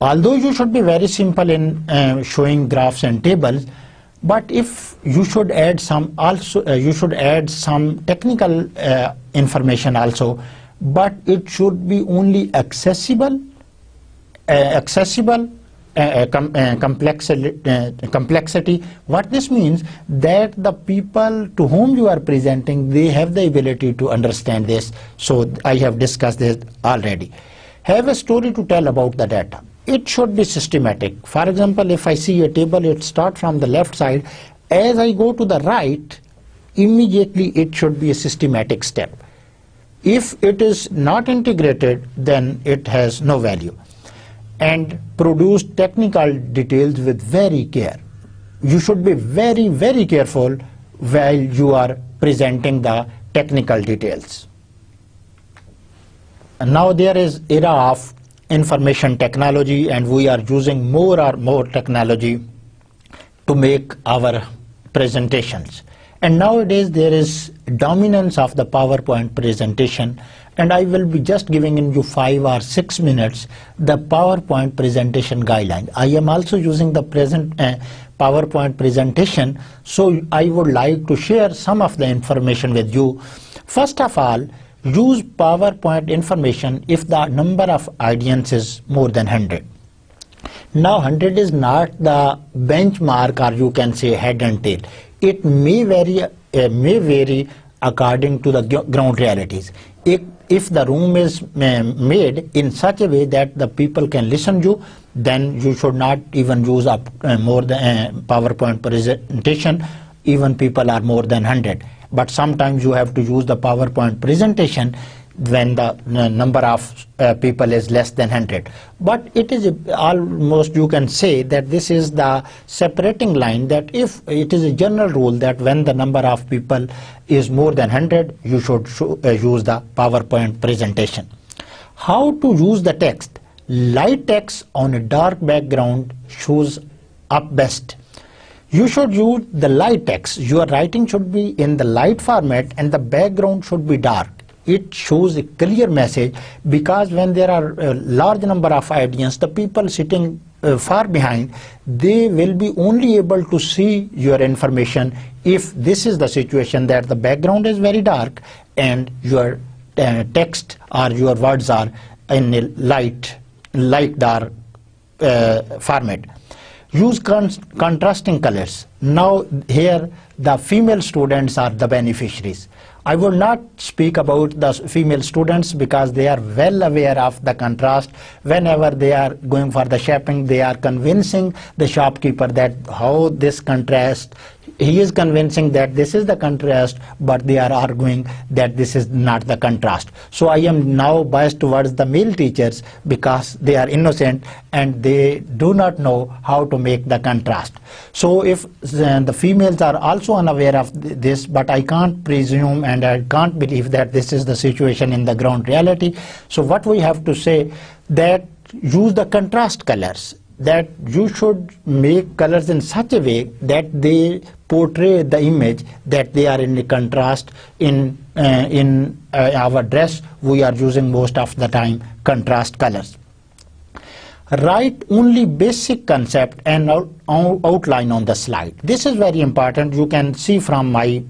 Speaker 1: Although you should be very simple in showing graphs and tables, but if you should add some you should add some technical information also, but it should be only accessible, complexity. What this means, that the people to whom you are presenting, they have the ability to understand this. So I have discussed this already. Have a story to tell about the data. It should be systematic. For example, if I see a table, it starts from the left side. As I go to the right, immediately it should be a systematic step. If it is not integrated, then it has no value. And produce technical details with very care. You should be very, very careful while you are presenting the technical details. And now there is era of information technology, and we are using more and more technology to make our presentations. And nowadays there is dominance of the PowerPoint presentation, and I will be just giving you 5 or 6 minutes the PowerPoint presentation guideline. I am also using the present PowerPoint presentation, so I would like to share some of the information with you. First of all, use PowerPoint information if the number of audience is more than 100. Now 100 is not the benchmark, or you can say head and tail. It may vary according to the ground realities. If the room is made in such a way that the people can listen to you, then you should not even use up more than PowerPoint presentation, even people are more than 100. But sometimes you have to use the PowerPoint presentation when the number of people is less than 100. But it is almost, you can say that this is the separating line, that if it is a general rule that when the number of people is more than 100, you should use the PowerPoint presentation. How to use the text? Light text on a dark background shows up best. You should use the light text. Your writing should be in the light format and the background should be dark. It shows a clear message, because when there are a large number of audience, the people sitting far behind, they will be only able to see your information if this is the situation that the background is very dark and your text or your words are in a light dark format. Use contrasting colors. Now here the female students are the beneficiaries. I will not speak about the female students because they are well aware of the contrast. Whenever they are going for the shopping, they are convincing the shopkeeper that how this contrast, he is convincing that this is the contrast, but they are arguing that this is not the contrast. So I am now biased towards the male teachers because they are innocent and they do not know how to make the contrast. So if the females are also unaware of this, but I can't presume and I can't believe that this is the situation in the ground reality. So what we have to say, that use the contrast colors, that you should make colors in such a way that they portray the image that they are in the contrast. In our dress, we are using most of the time contrast colors. Write only basic concept and outline on the slide. This is very important. You can see from my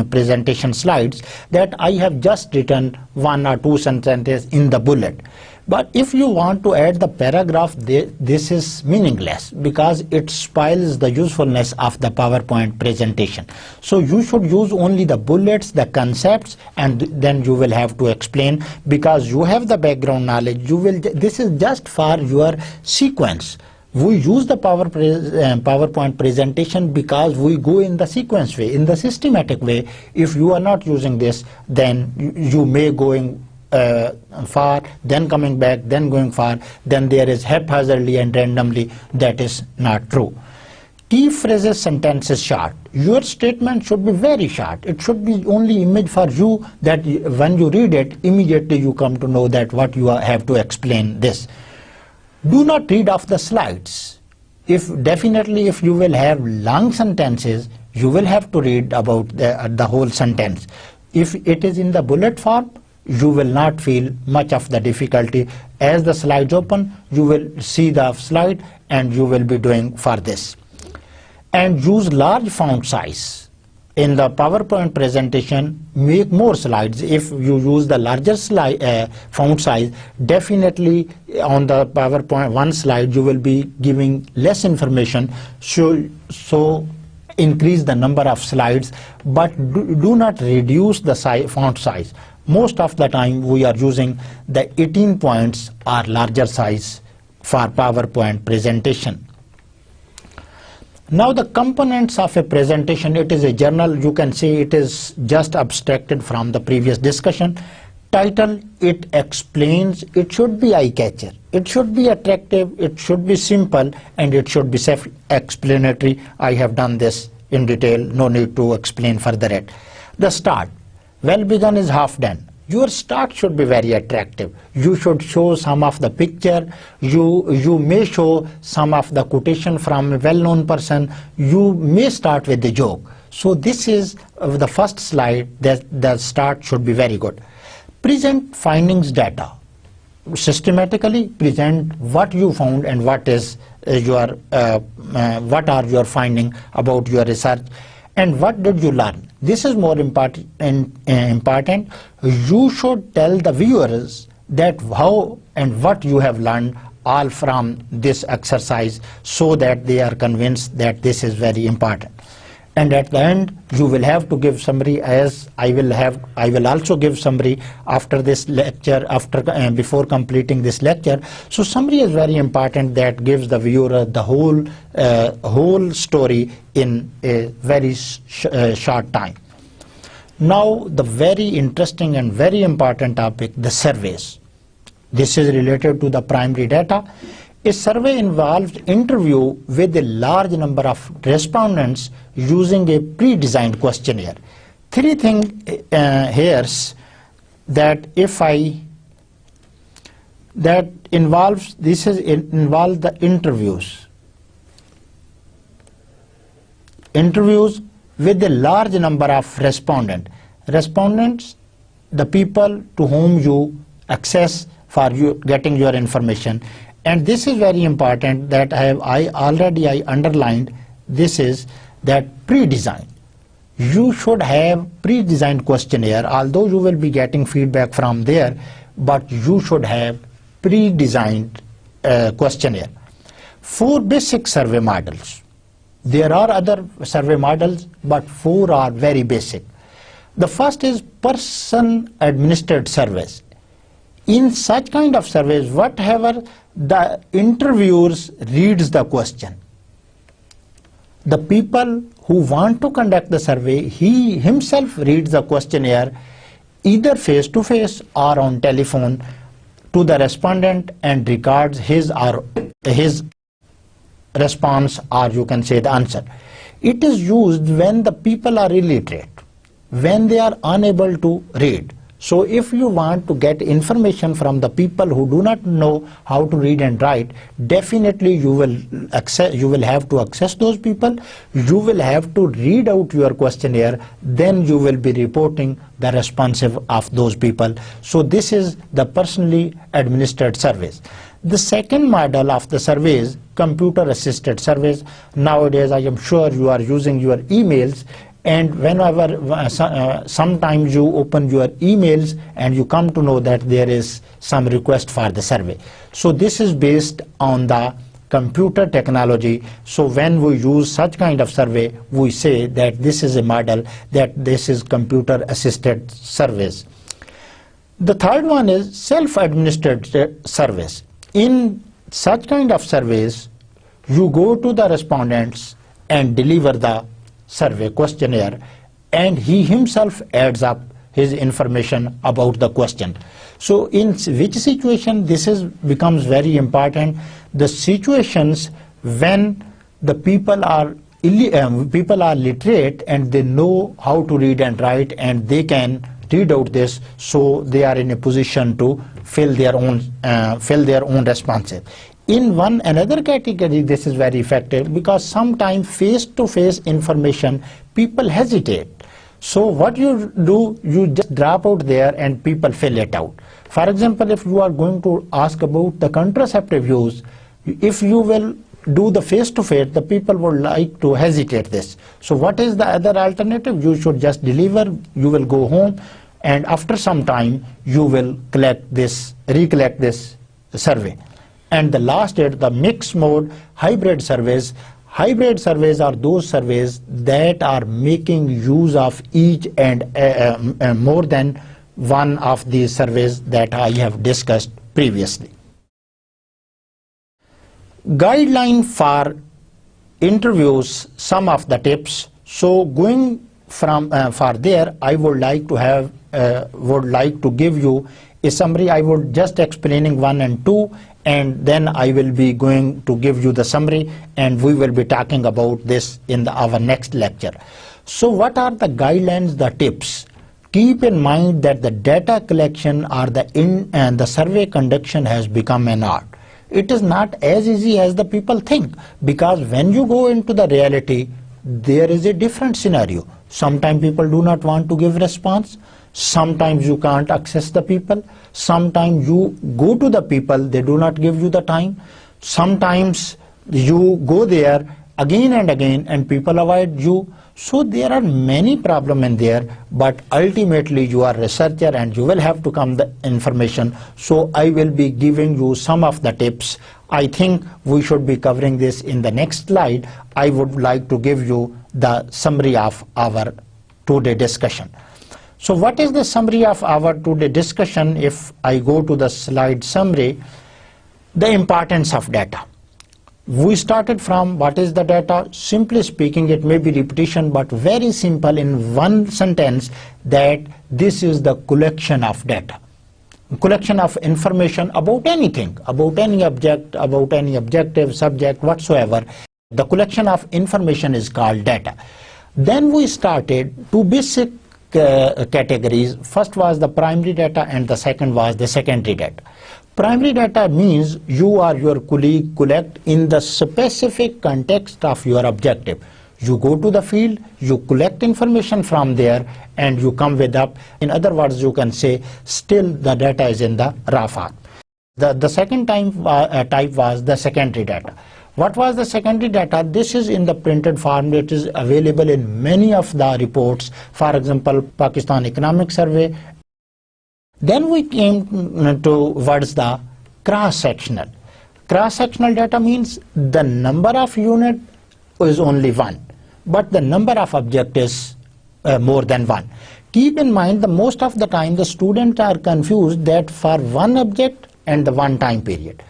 Speaker 1: presentation slides that I have just written 1 or 2 sentences in the bullet. But if you want to add the paragraph, this is meaningless because it spoils the usefulness of the PowerPoint presentation. So you should use only the bullets, the concepts, and then you will have to explain, because you have the background knowledge. This is just for your sequence. We use the PowerPoint presentation because we go in the sequence way, in the systematic way. If you are not using this, then you may going far, then coming back, then going far, then there is haphazardly and randomly. That is not true. Key phrases, sentences short. Your statement should be very short. It should be only image for you, that when you read it, immediately you come to know that what you have to explain this. Do not read off the slides. If you will have long sentences, you will have to read about the whole sentence. If it is in the bullet form, you will not feel much of the difficulty. As the slides open, you will see the slide and you will be doing for this. And use large font size. In the PowerPoint presentation, make more slides. If you use the larger font size, definitely on the PowerPoint one slide you will be giving less information. So increase the number of slides, but do not reduce the font size. Most of the time we are using the 18 points or larger size for PowerPoint presentation. Now the components of a presentation, it is a journal. You can see it is just abstracted from the previous discussion. Title, it explains, it should be eye-catcher, it should be attractive, it should be simple, and it should be self-explanatory. I have done this in detail, no need to explain further it. The start. Well begun is half done. your start should be very attractive. You should show some of the picture, you may show some of the quotation from a well-known person, you may start with the joke. So this is the first slide, that the start should be very good. Present findings data. Systematically present what you found and what is what are your findings about your research and what did you learn. This is more important. You should tell the viewers that how and what you have learned all from this exercise, so that they are convinced that this is very important. And at the end you will have to give summary, as I will also give summary after this lecture, before completing this lecture. So summary is very important, that gives the viewer the whole story in a very short time. Now the very interesting and very important topic, the surveys. This is related to the primary data. A survey involves interview with a large number of respondents using a pre-designed questionnaire. Three things here that involves the interviews. Interviews with a large number of respondents. Respondents, the people to whom you access for you getting your information. And this is very important, that I already underlined. This is that pre-design. You should have pre-designed questionnaire, although you will be getting feedback from there, but you should have pre-designed questionnaire. 4 basic survey models. There are other survey models, but 4 are very basic. The first is person-administered surveys. In such kind of surveys, whatever the interviewers reads the question, the people who want to conduct the survey, he himself reads the questionnaire either face to face or on telephone to the respondent and records his response, or you can say the answer. It is used when the people are illiterate, when they are unable to read. So if you want to get information from the people who do not know how to read and write, definitely you will have to access those people. You will have to read out your questionnaire, then you will be reporting the responsive of those people. So this is the personally administered surveys. The second model of the surveys, computer assisted surveys. Nowadays I am sure you are using your emails, and whenever sometimes you open your emails and you come to know that there is some request for the survey. So this is based on the computer technology. So when we use such kind of survey, we say that this is a model, that this is computer assisted surveys. The third one is self-administered surveys. In such kind of surveys, you go to the respondents and deliver the survey questionnaire, and he himself adds up his information about the question. So in which situation this becomes very important? The situations when the people are literate and they know how to read and write, and they can read out this, so they are in a position to fill their own responses. In another category, this is very effective, because sometimes face-to-face information, people hesitate. So what you do, you just drop out there and people fill it out. For example, if you are going to ask about the contraceptive use, if you will do the face-to-face, the people would like to hesitate this. So what is the other alternative? You should just deliver, you will go home, and after some time you will recollect this survey. And the last is the mixed mode hybrid surveys. Hybrid surveys are those surveys that are making use of each and more than one of these surveys that I have discussed previously. Guideline for interviews, some of the tips. So going from for there, I would like to give you a summary. I would just explaining 1 and 2, and then I will be going to give you the summary, and we will be talking about this in our next lecture. So what are the guidelines, the tips? keep in mind that the data collection or the survey conduction has become an art. It is not as easy as the people think, because when you go into the reality, there is a different scenario. Sometimes people do not want to give response. Sometimes you can't access the people. Sometimes you go to the people, they do not give you the time. Sometimes you go there again and again and people avoid you. So there are many problems in there, but ultimately you are a researcher and you will have to come the information. So I will be giving you some of the tips. I think we should be covering this in the next slide. I would like to give you the summary of our today discussion. So what is the summary of our today discussion? If I go to the slide summary, the importance of data. We started from what is the data. Simply speaking, it may be repetition, but very simple in one sentence, that this is the collection of data. Collection of information about anything, about any object, about any objective, subject, whatsoever. The collection of information is called data. Then we started two basic categories. First was the primary data and the second was the secondary data. Primary data means you or your colleague collect in the specific context of your objective. You go to the field, you collect information from there, and you come with up. In other words, you can say still the data is in the raw form. The second type was the secondary data. What was the secondary data? This is in the printed form. It is available in many of the reports. For example, Pakistan Economic Survey. Then we came towards the cross-sectional. Cross-sectional data means the number of unit is only one, but the number of objects is more than one. Keep in mind that most of the time the students are confused that for one object and the one time period.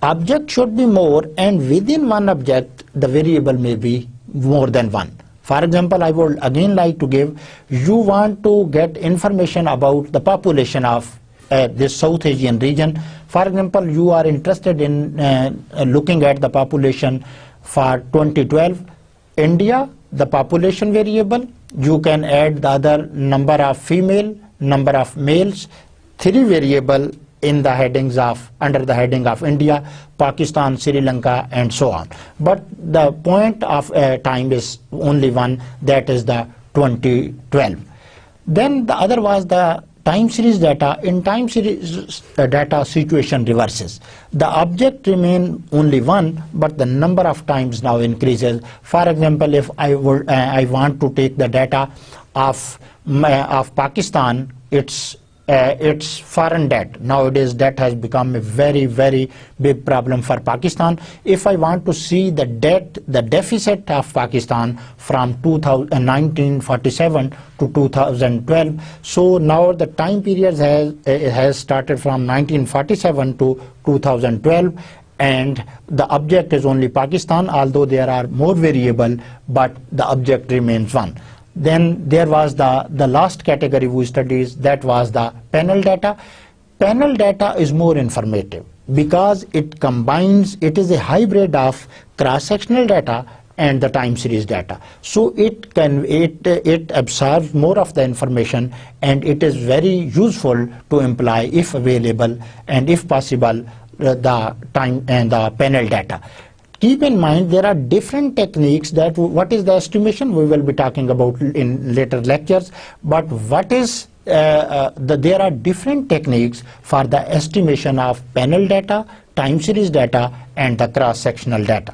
Speaker 1: Object should be more, and within one object the variable may be more than one. For example, I would again like to give, you want to get information about the population of this South Asian region. For example, you are interested in looking at the population for 2012. India, the population variable, you can add the other number of female, number of males, three variable in the headings of, under the heading of India, Pakistan, Sri Lanka, and so on. But the point of time is only one, that is the 2012. Then the other was the time series data. In time series data, situation reverses. The object remain only one, but the number of times now increases. For example, if I want to take the data of Pakistan, it's foreign debt. Nowadays, debt has become a very, very big problem for Pakistan. If I want to see the debt, the deficit of Pakistan from 1947 to 2012, so now the time period has started from 1947 to 2012, and the object is only Pakistan, although there are more variable, but the object remains one. Then there was the last category we studied, that was the panel data. Panel data is more informative because it combines, it is a hybrid of cross-sectional data and the time series data. So it absorbs more of the information, and it is very useful to imply, if available and if possible, the time and the panel data. Keep in mind there are different techniques. That what is the estimation we will be talking about in later lectures, but what is there are different techniques for the estimation of panel data, time series data, and the cross-sectional data.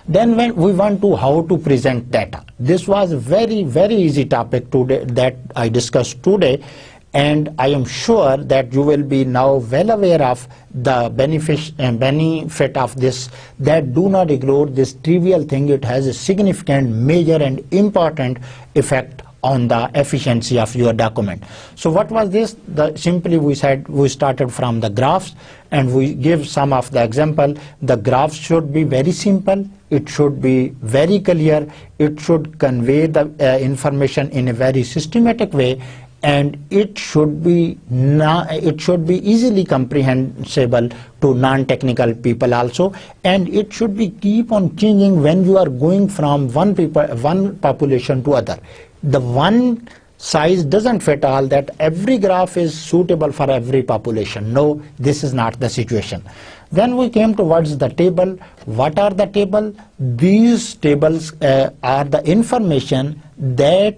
Speaker 1: Then when we want to how to present data, this was a very, very easy topic today that I discussed today. And I am sure that you will be now well aware of the benefit of this, that do not ignore this trivial thing. It has a significant, major and important effect on the efficiency of your document. So what was this? Simply we said we started from the graphs, and we give some of the example. The graphs should be very simple. It should be very clear. It should convey the information in a very systematic way. And it should be easily comprehensible to non-technical people also, and it should be keep on changing when you are going from one population to other. The one size doesn't fit all, that every graph is suitable for every population. No, this is not the situation. Then we came towards the table. What are the table? These tables are the information that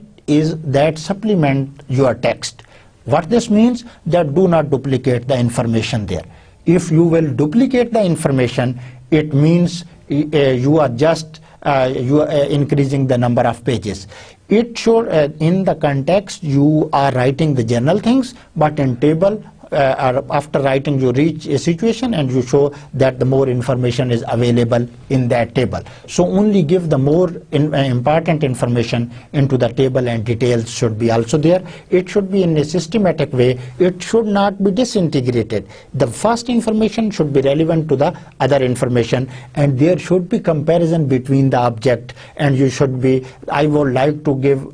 Speaker 1: supplement your text. What this means, that do not duplicate the information there. If you will duplicate the information, it means you are just increasing the number of pages. It should, in the context, you are writing the general things, but in table, after writing, you reach a situation and you show that the more information is available in that table. So only give the more important information into the table, and details should be also there. It should be in a systematic way. It should not be disintegrated. The first information should be relevant to the other information, and there should be comparison between the object, and you should be, I would like to give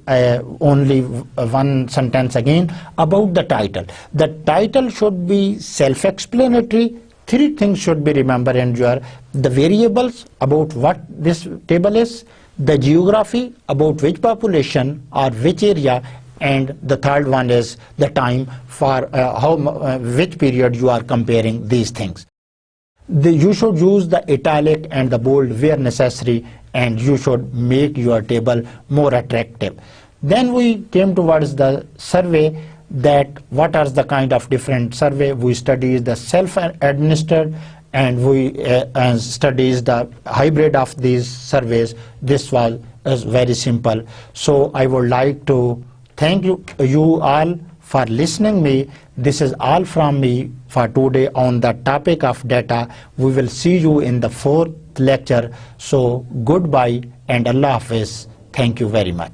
Speaker 1: only one sentence again about the title. The title should be self-explanatory. Three things should be remembered in your: the variables about what this table is, the geography about which population or which area, and the third one is the time for which period you are comparing these things. You should use the italic and the bold where necessary, and you should make your table more attractive. Then we came towards the survey, that what are the kind of different survey. We studied the self-administered, and we studied the hybrid of these surveys. This was very simple. So I would like to thank you all for listening me. This is all from me for today on the topic of data. We will see you in the 4th lecture. So goodbye and Allah Hafiz. Thank you very much.